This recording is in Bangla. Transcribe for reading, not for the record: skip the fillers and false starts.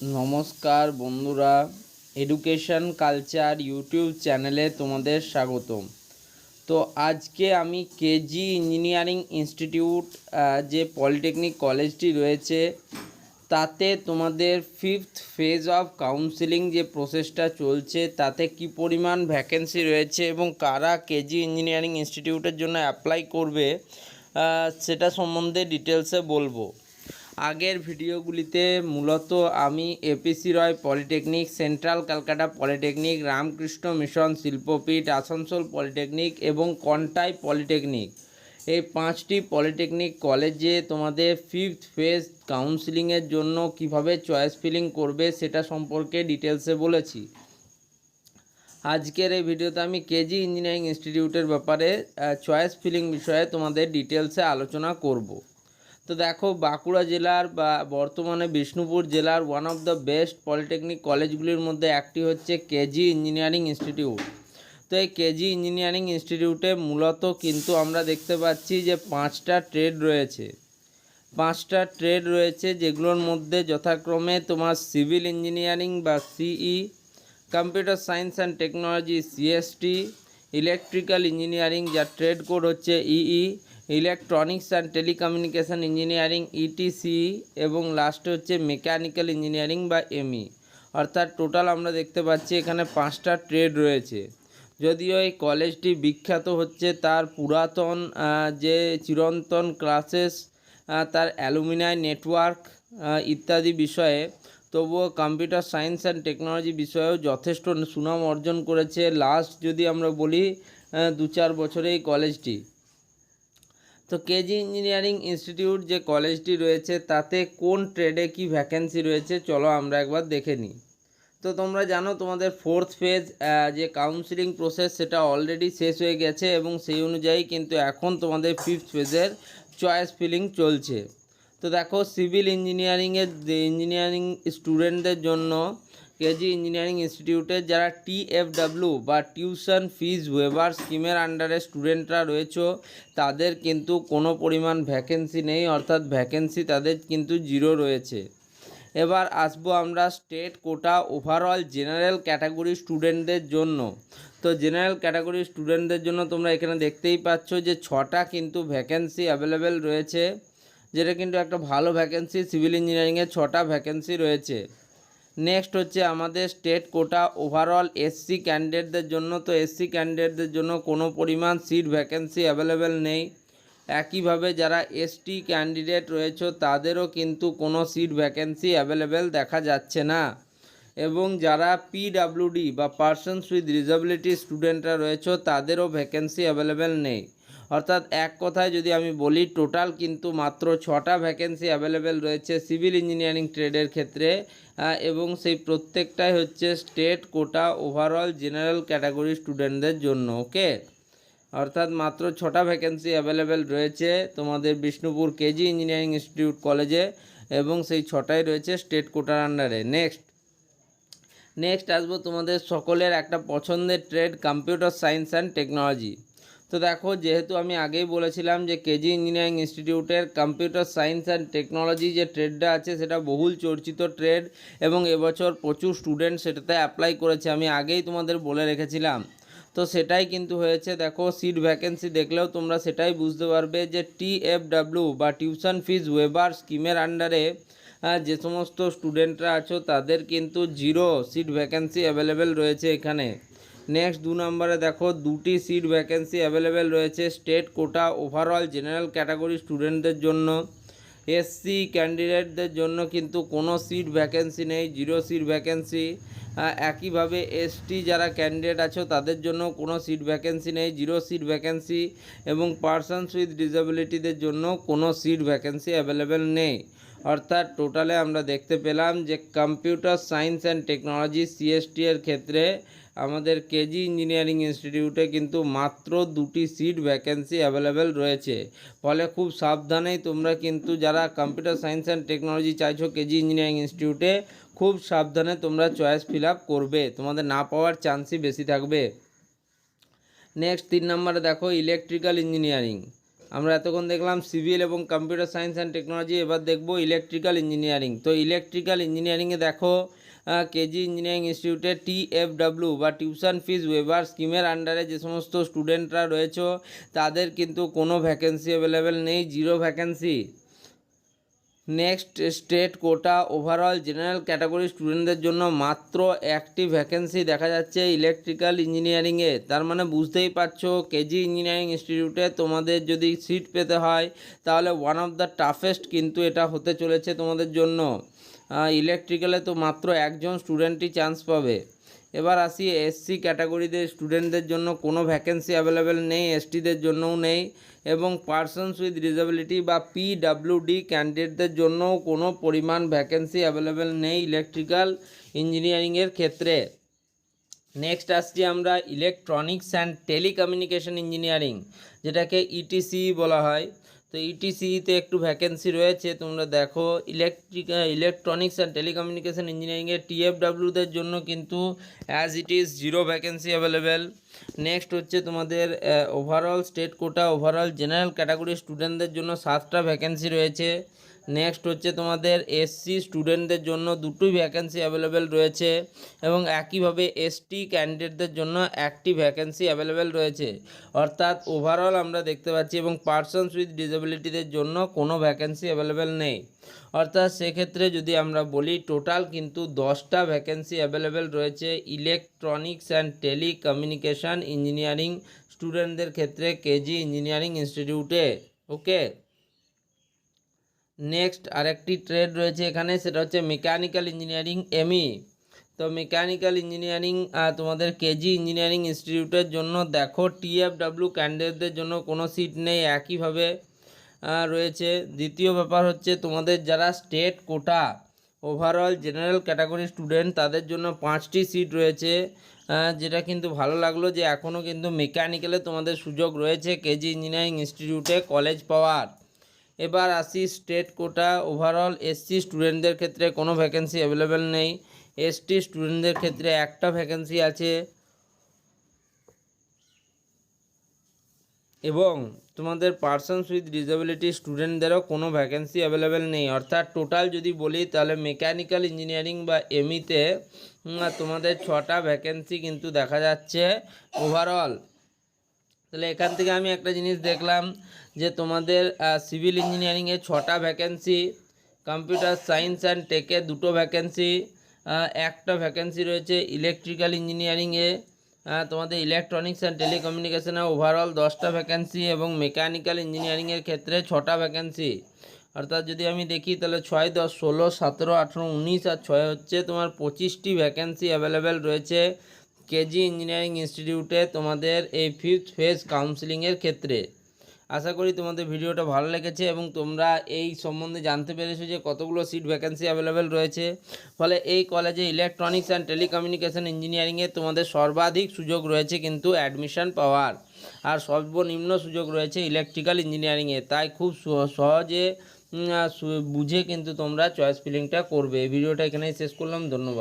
নমস্কার বন্ধুরা, এডুকেশন কালচার ইউটিউব চ্যানেলে তোমাদের স্বাগতম। তো আজকে আমি কেজি ইঞ্জিনিয়ারিং ইনস্টিটিউট যে পলিটেকনিক কলেজটি রয়েছে তাতে তোমাদের ফিফথ ফেজ অফ কাউন্সিলিং যে প্রসেসটা চলছে তাতে কি পরিমাণ ভ্যাকেন্সি রয়েছে এবং কারা কেজি ইঞ্জিনিয়ারিং ইনস্টিটিউটের জন্য অ্যাপ্লাই করবে সেটা সম্বন্ধে ডিটেলসে বলবো। আগের ভিডিওগুলিতে মূলত আমি APC Roy polytechnic, central Calcutta polytechnic, Ramakrishna mission Shilpapith, Asansol polytechnic এবং কন্টাই পলিটেকনিক, এই 5টি পলিটেকনিক কলেজে তোমাদের ফিফথ ফেজ কাউন্সিলিংয়ের জন্য কিভাবে চয়েস ফিলিং করবে সেটা সম্পর্কে ডিটেলসে বলেছি। আজকের এই ভিডিওতে আমি কেজি ইঞ্জিনিয়ারিং ইনস্টিটিউটের ব্যাপারে চয়েস ফিলিং বিষয়ে তোমাদের ডিটেলসে আলোচনা করব। তো দেখো, বাঁকুড়া জেলার বা বর্তমানে বিষ্ণুপুর জেলার one of the best polytechnic কলেজগুলির মধ্যে একটি হচ্ছে কেজি ইঞ্জিনিয়ারিং ইনস্টিটিউট। তো এই কেজি ইঞ্জিনিয়ারিং ইনস্টিটিউটে মূলত কিন্তু আমরা দেখতে পাচ্ছি যে 5টা ট্রেড রয়েছে, যেগুলোর মধ্যে যথাক্রমে তোমার সিভিল ইঞ্জিনিয়ারিং বা সিই, computer science and technology CST, electrical engineering যার ট্রেড কোড হচ্ছে EE, electronics and telecommunication engineering etc এবং লাস্টে হচ্ছে মেকানিক্যাল ইঞ্জিনিয়ারিং বা এমই। অর্থাৎ টোটাল আমরা দেখতে পাচ্ছি এখানে 5টা ট্রেড রয়েছে। যদিও এই কলেজটি বিখ্যাত হচ্ছে তার পুরাতন যে চিরন্তন ক্লাসেস, তার অ্যালুমিনাই নেটওয়ার্ক ইত্যাদি বিষয়ে, তবুও কম্পিউটার সায়েন্স অ্যান্ড টেকনোলজি বিষয়েও যথেষ্ট সুনাম অর্জন করেছে লাস্ট যদি আমরা বলি 2-4 বছরে এই কলেজটি। তো কেজি ইঞ্জিনিয়ারিং ইনস্টিটিউট যে কলেজটি রয়েছে তাতে কোন ট্রেডে কি ভ্যাকেন্সি রয়েছে চলো আমরা একবার দেখে নিই। তো তোমরা জানো তোমাদের ফোর্থ ফেজ যে কাউন্সিলিং প্রসেস সেটা অলরেডি শেষ হয়ে গেছে এবং সেই অনুযায়ী কিন্তু এখন তোমাদের ফিফথ ফেজের চয়েস ফিলিং চলছে। তো দেখো, সিভিল ইঞ্জিনিয়ারিং স্টুডেন্টদের জন্য কেজি ইঞ্জিনিয়ারিং ইনস্টিটিউটের যারা টিএফডব্লিউ বা টিউশন ফিজ ওয়েভার স্কিমের আন্ডারে স্টুডেন্টরা রয়েছে তাদের কিন্তু কোনো পরিমাণ ভ্যাকেন্সি নেই, অর্থাৎ ভ্যাকেন্সি তাদের কিন্তু 0 রয়েছে। এবার আসবো আমরা state quota overall general category স্টুডেন্টদের জন্য। তো জেনারেল ক্যাটাগরি স্টুডেন্টদের জন্য তোমরা এখানে দেখতেই পাচ্ছ যে 6টা কিন্তু ভ্যাকেন্সি অ্যাভেলেবেল রয়েছে, যেটা কিন্তু একটা ভালো ভ্যাকেন্সি। সিভিল ইঞ্জিনিয়ারিংয়ে 6টা ভ্যাকেন্সি রয়েছে। নেক্সট হচ্ছে আমাদের স্টেট কোটা ওভারঅল এসসি ক্যান্ডিডেটদের জন্য। তো এসসি ক্যান্ডিডেটদের জন্য কোনো পরিমাণ সিট ভ্যাকেন্সি অ্যাভেলেবেল নেই। একইভাবে যারা এসটি ক্যান্ডিডেট রয়েছে তাদেরও কিন্তু কোনো সিট ভ্যাকেন্সি অ্যাভেলেবেল দেখা যাচ্ছে না। এবং যারা পিডাব্লিউডি বা পার্সনস উইথ ডিসেবিলিটি স্টুডেন্টরা রয়েছে তাদেরও ভ্যাকেন্সি অ্যাভেলেবেল নেই। অর্থাৎ এক কথায় যদি আমি বলি, টোটাল কিন্তু মাত্র 6টা ভ্যাকেন্সি অ্যাভেলেবেল রয়েছে সিভিল ইঞ্জিনিয়ারিং ট্রেডের ক্ষেত্রে, এবং সেই প্রত্যেকটাই হচ্ছে state quota overall general category স্টুডেন্টদের জন্য। ওকে, অর্থাৎ মাত্র 6টা ভ্যাকেন্সি অ্যাভেলেবেল রয়েছে তোমাদের বিষ্ণুপুর কেজি ইঞ্জিনিয়ারিং ইনস্টিটিউট কলেজে, এবং সেই 6টাই রয়েছে স্টেট কোটার আন্ডারে। নেক্সট আসবো তোমাদের সকলের একটা পছন্দের trade, computer science and technology. তো দেখো, যেহেতু আমি আগেই বলেছিলাম যে কেজি ইঞ্জিনিয়ারিং ইনস্টিটিউটের কম্পিউটার সায়েন্স অ্যান্ড টেকনোলজি যে ট্রেডটা আছে সেটা বহুল চর্চিত ট্রেড, এবং এবছর প্রচুর স্টুডেন্ট সেটাতে অ্যাপ্লাই করেছে, আমি আগেই তোমাদের বলে রেখেছিলাম। তো সেটাই কিন্তু হয়েছে। দেখো, সিট ভ্যাকেন্সি দেখলেও তোমরা সেটাই বুঝতে পারবে যে টিএফডব্লিউ বা টিউশন ফিজ ওয়েভার স্কিমের আন্ডারে যে সমস্ত স্টুডেন্টরা আছো তাদের কিন্তু 0 সিট ভ্যাকেন্সি অ্যাভেলেবেল রয়েছে এখানে। নেক্সট 2 নম্বরে দেখো, 2টি সিট ভ্যাকেন্সি অ্যাভেলেবেল রয়েছে state quota overall general category স্টুডেন্টদের জন্য। এসসি ক্যান্ডিডেটদের জন্য কিন্তু কোনো সিট ভ্যাকেন্সি নেই, 0 সিট ভ্যাকেন্সি। একইভাবে এসটি যারা ক্যান্ডিডেট আছো তাদের জন্য কোনো সিট ভ্যাকেন্সি নেই, 0 সিট ভ্যাকেন্সি। এবং পার্সনস উইথ ডিসেবিলিটিদের জন্য কোনো সিট ভ্যাকেন্সি অ্যাভেলেবেল নেই। অর্থাৎ টোটালে আমরা দেখতে পেলাম যে computer science and technology CST এর ক্ষেত্রে আমাদের কেজি ইঞ্জিনিয়ারিং ইনস্টিটিউটে কিন্তু মাত্র 2টি সিট ভ্যাকেন্সি অ্যাভেলেবেল রয়েছে। ফলে খুব সাবধানেই তোমরা কিন্তু যারা কম্পিউটার সায়েন্স অ্যান্ড টেকনোলজি চাইছো কেজি ইঞ্জিনিয়ারিং ইনস্টিটিউটে, খুব সাবধানে তোমরা চয়েস ফিল আপ করবে, তোমাদের না পাওয়ার চান্সই বেশি থাকবে। নেক্সট 3 নম্বরে দেখো, ইলেকট্রিক্যাল ইঞ্জিনিয়ারিং। আমরা এতক্ষণ দেখলাম সিভিল এবং কম্পিউটার সায়েন্স অ্যান্ড টেকনোলজি, এবার দেখব ইলেকট্রিক্যাল ইঞ্জিনিয়ারিং। তো ইলেকট্রিক্যাল ইঞ্জিনিয়ারিংয়ে দেখো কেজি ইঞ্জিনিয়ারিং ইনস্টিটিউটে TFW বা টিউশন ফিজ ওয়েভার স্কিমের আন্ডারে যে সমস্ত স্টুডেন্টরা রয়েছে তাদের কিন্তু কোনো ভ্যাকেন্সি অ্যাভেলেবেল নেই, 0 vacancy. Next, state quota overall general category স্টুডেন্টদের জন্য মাত্র 1টি ভ্যাকেন্সি দেখা যাচ্ছে ইলেকট্রিক্যাল ইঞ্জিনিয়ারিংয়ে। তার মানে বুঝতেই পারছো কেজি ইঞ্জিনিয়ারিং ইনস্টিটিউটে তোমাদের যদি সিট পেতে হয় তাহলে ওয়ান অফ দ্য টাফেস্ট কিন্তু এটা হতে চলেছে তোমাদের জন্য। ইলেকট্রিক্যালে তো মাত্র একজন স্টুডেন্টই চান্স পাবে। এবার আসি SC ক্যাটাগরিদের স্টুডেন্টদের জন্য কোনো ভ্যাকেন্সি অ্যাভেলেবেল নেই, STদের জন্যও নেই, এবং পার্সনস উইথ ডিসেবিলিটি বা PWD ক্যান্ডিডেটদের জন্যও কোনো পরিমাণ ভ্যাকেন্সি অ্যাভেলেবেল নেই ইলেকট্রিক্যাল ইঞ্জিনিয়ারিংয়ের ক্ষেত্রে। নেক্সট আসছি আমরা ইলেকট্রনিক্স অ্যান্ড টেলিকমিউনিকেশন ইঞ্জিনিয়ারিং, যেটাকে ETCE বলা হয়। তো ETCEতে একটু ভ্যাকেন্সি রয়েছে, তোমরা দেখো। ইলেকট্রনিক্স অ্যান্ড টেলিকমিউনিকেশন ইঞ্জিনিয়ারিংয়ের TFWদের জন্য কিন্তু as it is 0 vacancy available. Next হচ্ছে তোমাদের overall state quota overall general category স্টুডেন্টদের জন্য 7টা ভ্যাকেন্সি রয়েছে। নেক্সট হচ্ছে তোমাদের SC স্টুডেন্টদের জন্য 2টি ভ্যাকেন্সি অ্যাভেলেবেল রয়েছে, এবং একইভাবে ST ক্যান্ডিডেটদের জন্য 1টি ভ্যাকেন্সি অ্যাভেলেবেল রয়েছে। অর্থাৎ ওভারঅল আমরা দেখতে পাচ্ছি, এবং পার্সনস উইথ ডিসেবিলিটিদের জন্য কোনো ভ্যাকেন্সি অ্যাভেলেবেল নেই। অর্থাৎ সেক্ষেত্রে যদি আমরা বলি টোটাল কিন্তু 10টা ভ্যাকেন্সি অ্যাভেলেবেল রয়েছে ইলেকট্রনিক্স অ্যান্ড টেলিকমিউনিকেশন ইঞ্জিনিয়ারিং স্টুডেন্টদের ক্ষেত্রে কেজি ইঞ্জিনিয়ারিং ইনস্টিটিউটে। ওকে, নেক্সট আরেকটি ট্রেড রয়েছে এখানে, সেটা হচ্ছে মেকানিক্যাল ইঞ্জিনিয়ারিং ME। তো মেকানিক্যাল ইঞ্জিনিয়ারিং তোমাদের কেজি ইঞ্জিনিয়ারিং ইনস্টিটিউটের জন্য দেখো TFW ক্যান্ডিডেটদের জন্য কোনো সিট নেই, একইভাবে রয়েছে। দ্বিতীয় ব্যাপার হচ্ছে তোমাদের যারা state quota overall general category student তাদের জন্য 5টি সিট রয়েছে, যেটা কিন্তু ভালো লাগলো যে এখনও কিন্তু মেকানিক্যালে তোমাদের সুযোগ রয়েছে কেজি ইঞ্জিনিয়ারিং ইনস্টিটিউটে কলেজ পাওয়ার। এবার আসি স্টেট কোটা ওভারঅল SC স্টুডেন্টদের ক্ষেত্রে কোনো ভ্যাকেন্সি অ্যাভেলেবেল নেই, ST স্টুডেন্টদের ক্ষেত্রে একটা ভ্যাকেন্সি আছে, এবং তোমাদের পার্সনস উইথ ডিসেবিলিটি স্টুডেন্টদেরও কোনো ভ্যাকেন্সি অ্যাভেলেবেল নেই। অর্থাৎ টোটাল যদি বলি তাহলে মেকানিক্যাল ইঞ্জিনিয়ারিং বা ME-তে তোমাদের 6টা ভ্যাকেন্সি কিন্তু দেখা যাচ্ছে ওভারঅল। তাহলে এখান থেকে আমি একটা জিনিস দেখলাম যে তোমাদের সিভিল ইঞ্জিনিয়ারিংয়ে 6টা ভ্যাকেন্সি, কম্পিউটার সায়েন্স অ্যান্ড টেকে 2টো ভ্যাকেন্সি, একটা ভ্যাকেন্সি রয়েছে ইলেকট্রিক্যাল ইঞ্জিনিয়ারিংয়ে, তোমাদের ইলেকট্রনিক্স অ্যান্ড টেলিকমিউনিকেশনে ওভারঅল 10টা ভ্যাকেন্সি, এবং মেকানিক্যাল ইঞ্জিনিয়ারিংয়ের ক্ষেত্রে 6টা ভ্যাকেন্সি। অর্থাৎ যদি আমি দেখি তাহলে 6, 10, 16, 17, 18, 19 আর 6 হচ্ছে তোমার 25টি ভ্যাকেন্সি অ্যাভেলেবেল রয়েছে কেজি ইঞ্জিনিয়ারিং ইনস্টিটিউটে তোমাদের এই 5th ফেজ কাউন্সিলিংয়ের ক্ষেত্রে। আশা করি তোমাদের ভিডিওটা ভালো লেগেছে এবং তোমরা এই সম্বন্ধে জানতে পেরেছো যে কতগুলো সিট ভ্যাকেন্সি অ্যাভেলেবেল রয়েছে। ফলে এই কলেজে ইলেকট্রনিক্স অ্যান্ড টেলিকমিউনিকেশন ইঞ্জিনিয়ারিংয়ে তোমাদের সর্বাধিক সুযোগ রয়েছে কিন্তু অ্যাডমিশন পাওয়ার, আর সর্বনিম্ন সুযোগ রয়েছে ইলেকট্রিক্যাল ইঞ্জিনিয়ারিংয়ে। তাই খুব সহজে বুঝে কিন্তু তোমরা চয়েস ফিলিংটা করবে। এই ভিডিওটা এখানেই শেষ করলাম, ধন্যবাদ।